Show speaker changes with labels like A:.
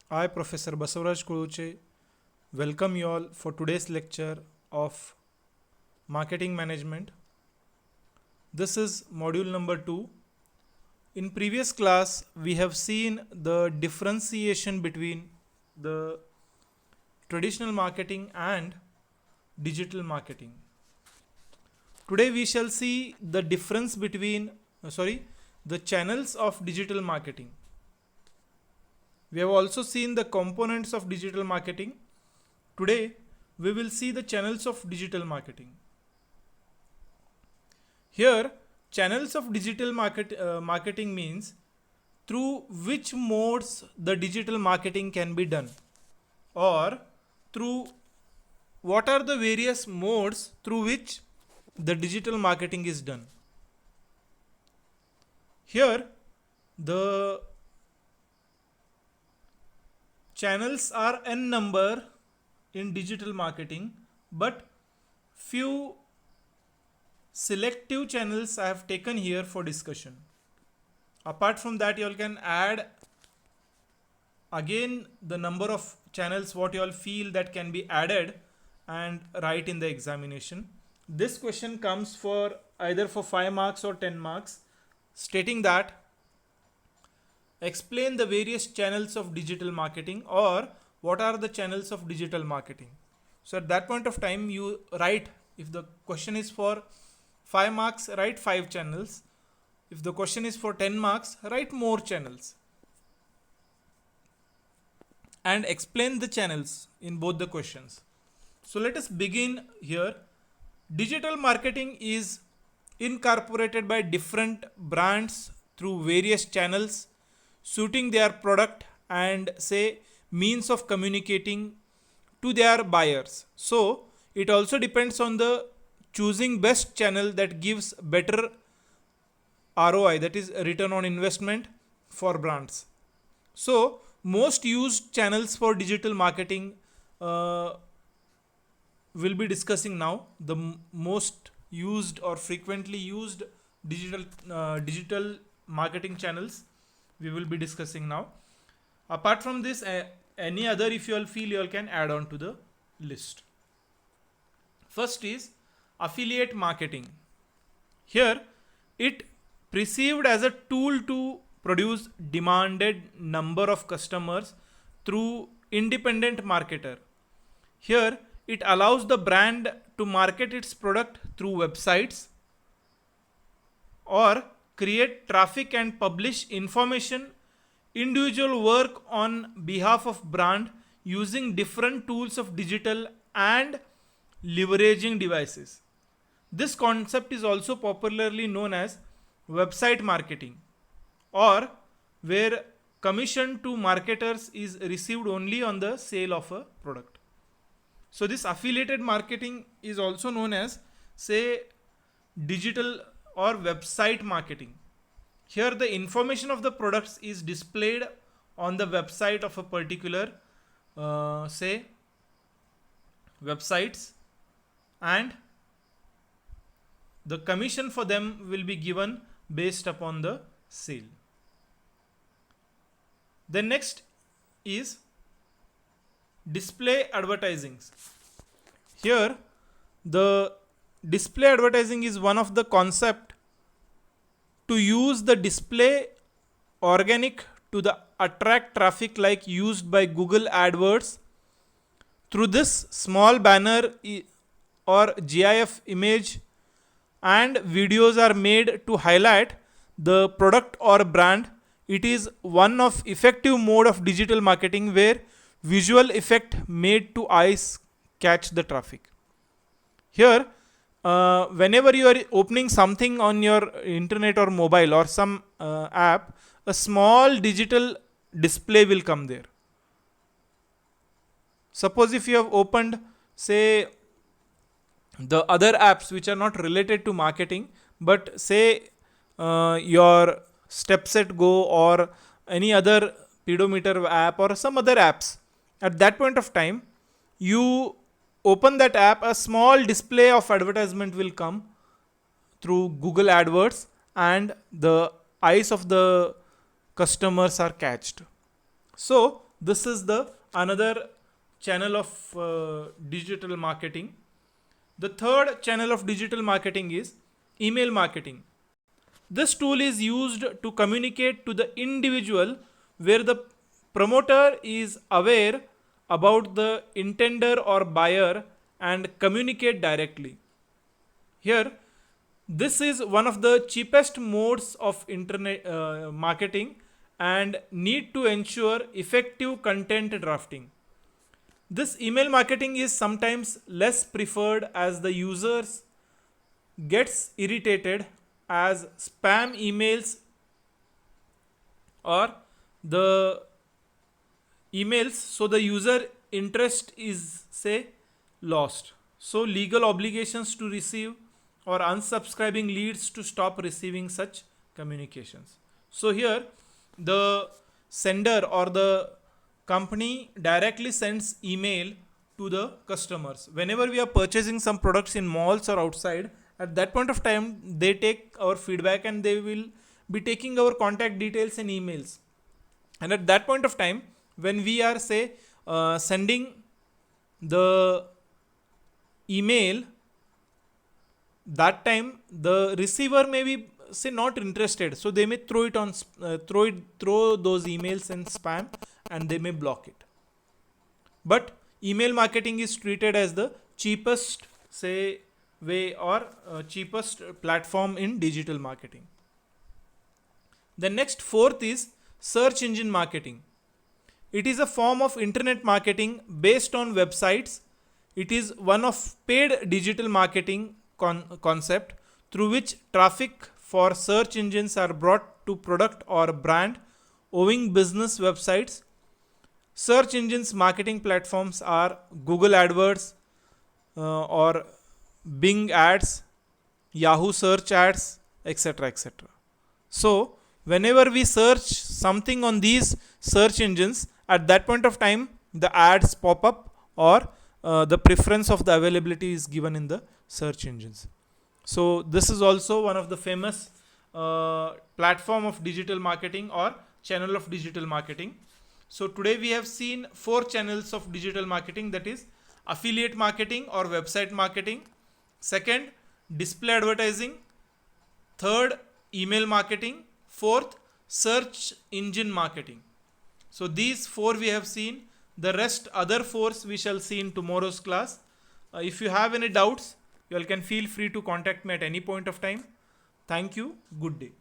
A: I, Professor Basavaraj Kuluche, welcome you all for today's lecture of Marketing Management. This is module number 2. In previous class, we have seen the differentiation between the traditional marketing and digital marketing. Today we shall see the difference between, the channels of digital marketing. We have also seen the components of digital marketing. Today, we will see the channels of digital marketing. Here, channels of digital marketing means through which modes the digital marketing can be done, or through what are the various modes through which the digital marketing is done. Here, the channels are n number in digital marketing, but few selective channels I have taken here for discussion. Apart from that, you all can add again the number of channels what you all feel that can be added and write in the examination. This question comes for either for 5 marks or 10 marks, stating that explain the various channels of digital marketing, or what are the channels of digital marketing. So at that point of time, you write, if the question is for 5 marks, write 5 channels. If the question is for 10 marks, write more channels and explain the channels in both the questions. So let us begin here. Digital marketing is incorporated by different brands through various channels suiting their product and say means of communicating to their buyers. So it also depends on the choosing best channel that gives better ROI, that is return on investment for brands. So most used channels for digital marketing will be discussing now. The most used or frequently used digital marketing channels we will be discussing now. Apart from this, any other, if you all feel, you all can add on to the list. First is affiliate marketing. Here it perceived as a tool to produce demanded number of customers through independent marketer. Here it allows the brand to market its product through websites or create traffic and publish information. Individual work on behalf of brand using different tools of digital and leveraging devices. This concept is also popularly known as website marketing, or where commission to marketers is received only on the sale of a product. So this affiliated marketing is also known as, say, digital or website marketing. Here the information of the products is displayed on the website of a particular say websites, and the commission for them will be given based upon the sale. The next is display advertising. Here the display advertising is one of the concept to use the display organic to the attract traffic like used by Google AdWords. Through this small banner or GIF image and videos are made to highlight the product or brand. It is one of effective mode of digital marketing where visual effect made to eyes catch the traffic. Here whenever you are opening something on your internet or mobile or some app, a small digital display will come there. Suppose if you have opened, say, the other apps which are not related to marketing, but say your StepSet Go or any other pedometer app or some other apps, at that point of time you open that app, a small display of advertisement will come through Google AdWords and the eyes of the customers are catched. So this is the another channel of digital marketing. The third channel of digital marketing is email marketing. This tool is used to communicate to the individual, where the promoter is aware about the intender or buyer and communicate directly. Here, this is one of the cheapest modes of internet marketing and need to ensure effective content drafting. This email marketing is sometimes less preferred as the users gets irritated as spam emails or the emails, so the user interest is say lost. So legal obligations to receive or unsubscribing leads to stop receiving such communications. So here the sender or the company directly sends email to the customers whenever we are purchasing some products in malls or outside. At that point of time they take our feedback and they will be taking our contact details and emails, and at that point of time when we are say sending the email, that time the receiver may be say not interested, so they may throw it on throw those emails in spam and they may block it. But email marketing is treated as the cheapest say way or cheapest platform in digital marketing. The next fourth is search engine marketing. It is a form of internet marketing based on websites. It is one of paid digital marketing concept through which traffic for search engines are brought to product or brand owing business websites. Search engines marketing platforms are Google AdWords or Bing ads, Yahoo search ads, etc. etc. So whenever we search something on these search engines, at that point of time the ads pop up or the preference of the availability is given in the search engines. So this is also one of the famous platform of digital marketing or channel of digital marketing. So today we have seen 4 channels of digital marketing, that is affiliate marketing or website marketing, second display advertising, third email marketing, fourth search engine marketing. So these 4 we have seen. The rest other 4 we shall see in tomorrow's class. If you have any doubts, you all can feel free to contact me at any point of time. Thank you. Good day.